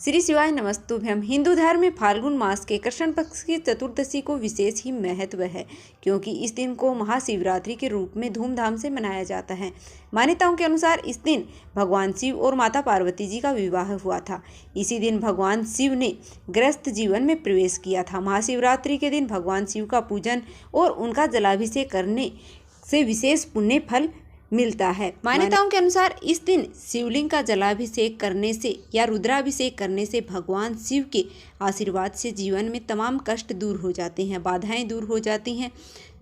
श्री शिवाय नमस्तुभ्यम। हिंदू धर्म में फाल्गुन मास के कृष्ण पक्ष की चतुर्दशी को विशेष ही महत्व है, क्योंकि इस दिन को महाशिवरात्रि के रूप में धूमधाम से मनाया जाता है। मान्यताओं के अनुसार इस दिन भगवान शिव और माता पार्वती जी का विवाह हुआ था। इसी दिन भगवान शिव ने गृहस्थ जीवन में प्रवेश किया था। महाशिवरात्रि के दिन भगवान शिव का पूजन और उनका जलाभिषेक करने से विशेष पुण्य फल मिलता है। मान्यताओं के अनुसार इस दिन शिवलिंग का जलाभिषेक करने से या रुद्राभिषेक करने से भगवान शिव के आशीर्वाद से जीवन में तमाम कष्ट दूर हो जाते हैं, बाधाएं दूर हो जाती हैं,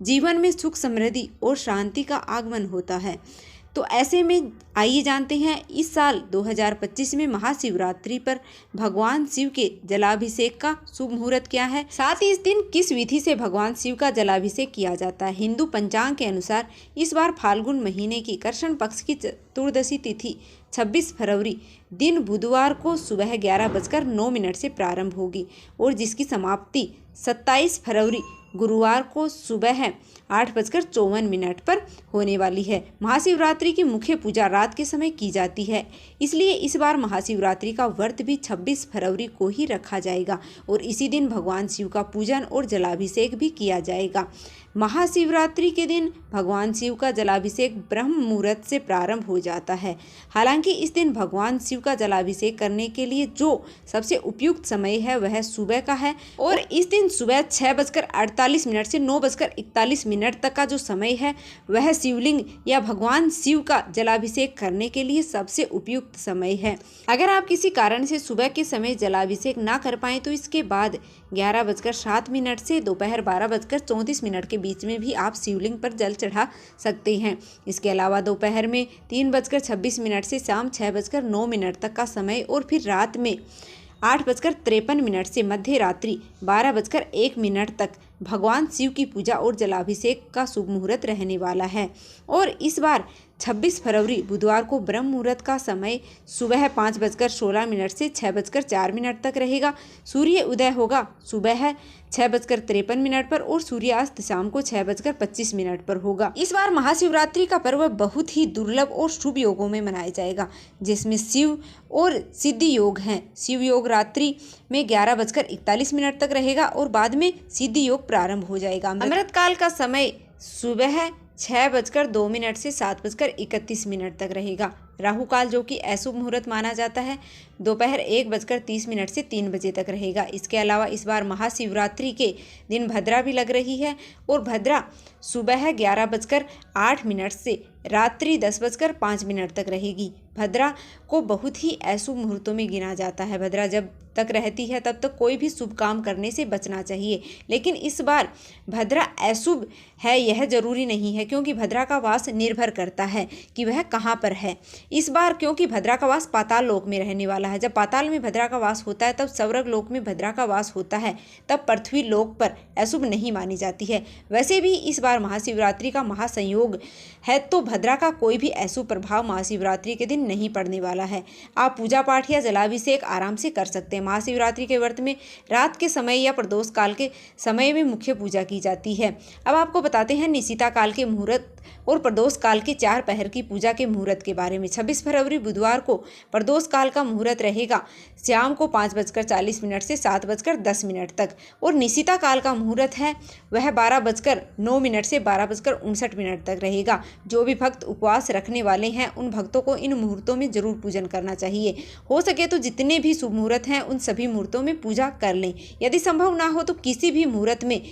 जीवन में सुख समृद्धि और शांति का आगमन होता है। तो ऐसे में आइए जानते हैं इस साल 2025 में महाशिवरात्रि पर भगवान शिव के जलाभिषेक का शुभ मुहूर्त क्या है, साथ ही इस दिन किस विधि से भगवान शिव का जलाभिषेक किया जाता है। हिंदू पंचांग के अनुसार इस बार फाल्गुन महीने की कृष्ण पक्ष की चतुर्दशी तिथि 26 फरवरी दिन बुधवार को सुबह 11:09 से प्रारंभ होगी और जिसकी समाप्ति 27 फरवरी गुरुवार को सुबह 8:54 पर होने वाली है। महाशिवरात्रि की मुख्य पूजा रात के समय की जाती है, इसलिए इस बार महाशिवरात्रि का व्रत भी 26 फरवरी को ही रखा जाएगा और इसी दिन भगवान शिव का पूजन और जलाभिषेक भी किया जाएगा। महाशिवरात्रि के दिन भगवान शिव का जलाभिषेक ब्रह्म मुहूर्त से प्रारंभ हो जाता है। हालांकि इस दिन भगवान शिव का जलाभिषेक करने के लिए जो सबसे उपयुक्त समय है वह सुबह का है और इस दिन सुबह 6:48 से 9:41 तक का जो समय है वह शिवलिंग या भगवान शिव का जलाभिषेक करने के लिए सबसे उपयुक्त समय है। अगर आप किसी कारण से सुबह के समय जलाभिषेक ना कर पाएँ तो इसके बाद 11:07 से दोपहर 12:34 के बीच में भी आप शिवलिंग पर जल चढ़ा सकते हैं। इसके अलावा दोपहर में 3:26 से शाम 6:09 तक का समय और फिर रात में 8:53 से मध्य रात्रि 12:01 तक भगवान शिव की पूजा और जलाभिषेक का शुभ मुहूर्त रहने वाला है। और इस बार 26 फरवरी बुधवार को ब्रह्म मुहूर्त का समय सुबह 5:16 से 6:04 तक रहेगा। सूर्य उदय होगा सुबह 6:53 पर और सूर्यास्त शाम को 6:25 पर होगा। इस बार महाशिवरात्रि का पर्व बहुत ही दुर्लभ और शुभ योगों में मनाया जाएगा, जिसमें शिव और सिद्धि योग हैं। शिव योग रात्रि में 11:41 तक रहेगा और बाद में सिद्धि योग प्रारंभ हो जाएगा। अमृत काल का समय सुबह 6:02 से 7:31 तक रहेगा। राहु काल जो कि अशुभ मुहूर्त माना जाता है दोपहर 1:30 से 3 बजे तक रहेगा। इसके अलावा इस बार महाशिवरात्रि के दिन भद्रा भी लग रही है और भद्रा सुबह 11:08 से रात्रि 10:05 तक रहेगी। भद्रा को बहुत ही अशुभ मुहूर्तों में गिना जाता है। भद्रा जब तक रहती है तब तक कोई भी शुभ काम करने से बचना चाहिए, लेकिन इस बार भद्रा अशुभ है यह जरूरी नहीं है, क्योंकि भद्रा का वास निर्भर करता है कि वह कहाँ पर है। इस बार क्योंकि भद्रा का वास पाताल लोक में रहने वाला है, जब पाताल में भद्रा का वास होता है तब स्वर्ग लोक में भद्रा का वास होता है, तब पृथ्वी लोक पर अशुभ नहीं मानी जाती है। वैसे भी इस बार महाशिवरात्रि का महासंयोग है, तो भद्रा का कोई भी अशुभ प्रभाव महाशिवरात्रि के दिन नहीं पड़ने वाला है। आप पूजा पाठ या जलाभिषेक आराम से कर सकते हैं। महाशिवरात्रि के व्रत में रात के समय या प्रदोष काल के समय में मुख्य पूजा की जाती है। अब आपको बताते हैं निशिता काल के मुहूर्त और प्रदोष काल के 4 पहर की पूजा के मुहूर्त के बारे में। 26 फरवरी बुधवार को प्रदोष काल का मुहूर्त रहेगा शाम को 5:40 से 7:10 तक और निशिता काल का मुहूर्त है वह 12:09 से 12:59 तक रहेगा। जो भी भक्त उपवास रखने वाले हैं उन भक्तों को इन मुहूर्तों में जरूर पूजन करना चाहिए। हो सके तो जितने भी शुभ मुहूर्त हैं उन सभी मुहूर्तों में पूजा कर लें। यदि संभव ना हो तो किसी भी मुहूर्त में,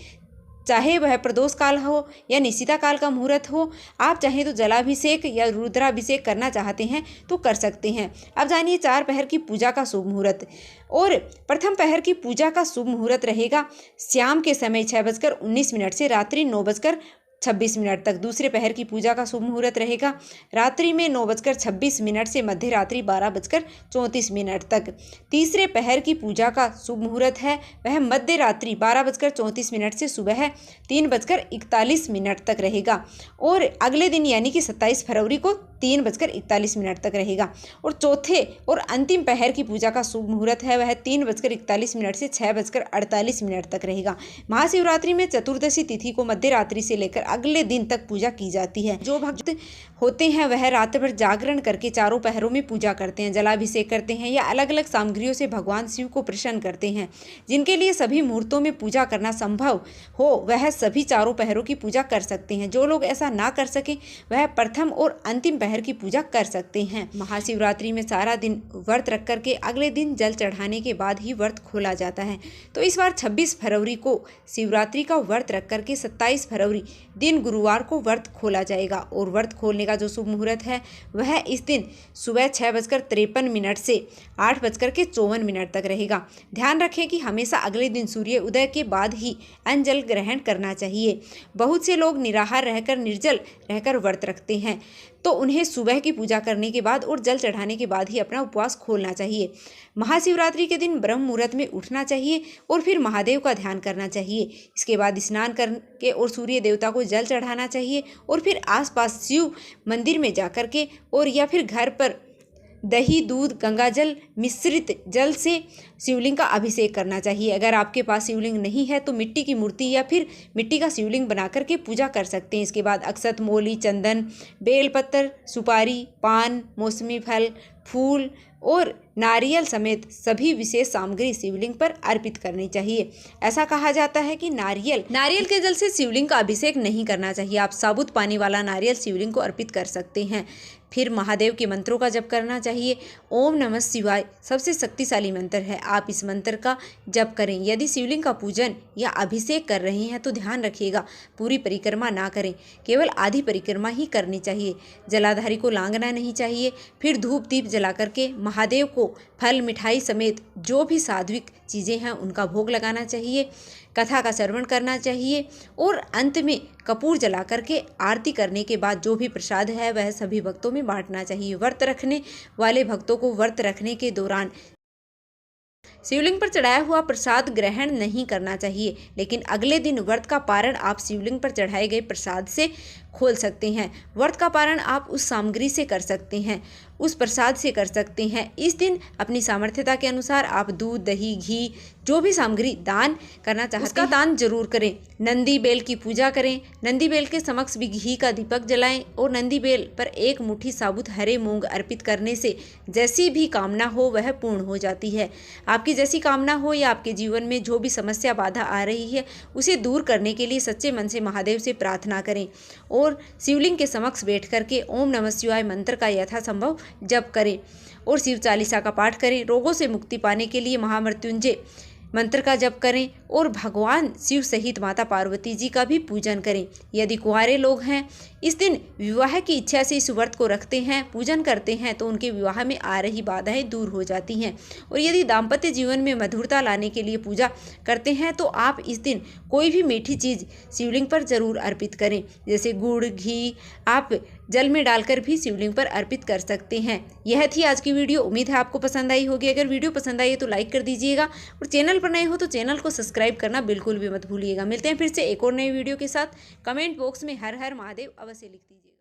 चाहे वह प्रदोष काल हो या निशिता काल का मुहूर्त हो, आप चाहें तो जलाभिषेक या रुद्राभिषेक करना चाहते हैं तो कर सकते हैं। अब जानिए 4 पहर की पूजा का शुभ मुहूर्त। और प्रथम पहर की पूजा का शुभ मुहूर्त रहेगा शाम के समय 6:19 से रात्रि 9:26 तक। दूसरे पहर की पूजा का शुभ मुहूर्त रहेगा रात्रि में 9:26 से मध्य रात्रि 12:34 तक। तीसरे पहर की पूजा का शुभ मुहूर्त है वह मध्य रात्रि 12:34 से सुबह 3:41 तक रहेगा और अगले दिन यानी कि 27 फरवरी को 3:41 तक रहेगा। और चौथे और अंतिम पहर की पूजा का शुभ मुहूर्त है वह 3:41 से 6:48 तक रहेगा। महाशिवरात्रि में चतुर्दशी तिथि को मध्य रात्रि से लेकर अगले दिन तक पूजा की जाती है। जो भक्त होते हैं वह रात भर जागरण करके चारों पहरों में पूजा करते हैं, जलाभिषेक करते हैं या अलग अलग सामग्रियों से भगवान शिव को प्रसन्न करते हैं। जिनके लिए सभी मुहूर्तों में पूजा करना संभव हो वह सभी चारों पहरों की पूजा कर सकते हैं। जो लोग ऐसा ना कर सके वह प्रथम और अंतिम पहर की पूजा कर सकते हैं। महाशिवरात्रि में सारा दिन व्रत रख करके अगले दिन जल चढ़ाने के बाद ही व्रत खोला जाता है। तो इस बार 26 फरवरी को शिवरात्रि का व्रत रख करके 27 फरवरी दिन गुरुवार को व्रत खोला जाएगा और व्रत खोलने का जो शुभ मुहूर्त है वह इस दिन सुबह 6:53 से 8:54 तक रहेगा। ध्यान रखें कि हमेशा अगले दिन सूर्य उदय के बाद ही अन्न जल ग्रहण करना चाहिए। बहुत से लोग निराहार रहकर निर्जल रहकर व्रत रखते हैं, तो उन्हें सुबह की पूजा करने के बाद और जल चढ़ाने के बाद ही अपना उपवास खोलना चाहिए। महाशिवरात्रि के दिन ब्रह्म मुहूर्त में उठना चाहिए और फिर महादेव का ध्यान करना चाहिए। इसके बाद स्नान करके और सूर्य देवता को जल चढ़ाना चाहिए और फिर आसपास शिव मंदिर में जाकर के और या फिर घर पर दही, दूध, गंगाजल मिश्रित जल से शिवलिंग का अभिषेक करना चाहिए। अगर आपके पास शिवलिंग नहीं है तो मिट्टी की मूर्ति या फिर मिट्टी का शिवलिंग बना करके पूजा कर सकते हैं। इसके बाद अक्षत, मोली, चंदन, बेलपत्र, सुपारी, पान, मौसमी फल, फूल और नारियल समेत सभी विशेष सामग्री शिवलिंग पर अर्पित करनी चाहिए। ऐसा कहा जाता है कि नारियल के जल से शिवलिंग का अभिषेक नहीं करना चाहिए। आप साबुत पानी वाला नारियल शिवलिंग को अर्पित कर सकते हैं। फिर महादेव के मंत्रों का जप करना चाहिए। ओम नमः शिवाय सबसे शक्तिशाली मंत्र है, आप इस मंत्र का जप करें। यदि शिवलिंग का पूजन या अभिषेक कर रहे हैं तो ध्यान रखिएगा पूरी परिक्रमा ना करें, केवल आधी परिक्रमा ही करनी चाहिए। जलाधारी को लांघना नहीं चाहिए। फिर धूप दीप जला करके महादेव को फल, मिठाई समेत जो भी सात्विक चीज़ें हैं उनका भोग लगाना चाहिए। कथा का श्रवण करना चाहिए और अंत में कपूर जला करके आरती करने के बाद जो भी प्रसाद है वह सभी भक्तों में बांटना चाहिए। व्रत रखने वाले भक्तों को व्रत रखने के दौरान शिवलिंग पर चढ़ाया हुआ प्रसाद ग्रहण नहीं करना चाहिए, लेकिन अगले दिन व्रत का पारण आप शिवलिंग पर चढ़ाए गए प्रसाद से खोल सकते हैं। व्रत का पारण आप उस सामग्री से कर सकते हैं, उस प्रसाद से कर सकते हैं। इस दिन अपनी सामर्थ्यता के अनुसार आप दूध, दही, घी जो भी सामग्री दान करना चाहते हैं उसका दान जरूर करें। नंदी बेल की पूजा करें। नंदी बेल के समक्ष भी घी का दीपक जलाएं और नंदी बेल पर एक मुट्ठी साबुत हरे मूंग अर्पित करने से जैसी भी कामना हो वह पूर्ण हो जाती है। आपकी जैसी कामना हो या आपके जीवन में जो भी समस्या बाधा आ रही है उसे दूर करने के लिए सच्चे मन से महादेव से प्रार्थना करें और शिवलिंग के समक्ष बैठ करके ओम नमः शिवाय मंत्र का यथासंभव जप करें और शिव चालीसा का पाठ करें। रोगों से मुक्ति पाने के लिए महामृत्युंजय मंत्र का जप करें और भगवान शिव सहित माता पार्वती जी का भी पूजन करें। यदि कुंवारे लोग हैं इस दिन विवाह की इच्छा से इस व्रत को रखते हैं, पूजन करते हैं तो उनके विवाह में आ रही बाधाएं दूर हो जाती हैं। और यदि दाम्पत्य जीवन में मधुरता लाने के लिए पूजा करते हैं तो आप इस दिन कोई भी मीठी चीज़ शिवलिंग पर जरूर अर्पित करें, जैसे गुड़, घी आप जल में डालकर भी शिवलिंग पर अर्पित कर सकते हैं। यह थी आज की वीडियो। उम्मीद है आपको पसंद आई होगी। अगर वीडियो पसंद आई है तो लाइक कर दीजिएगा और चैनल पर नए हो तो चैनल को सब्सक्राइब करना बिल्कुल भी मत भूलिएगा। मिलते हैं फिर से एक और नई वीडियो के साथ। कमेंट बॉक्स में हर हर महादेव अवश्य लिख दीजिएगा।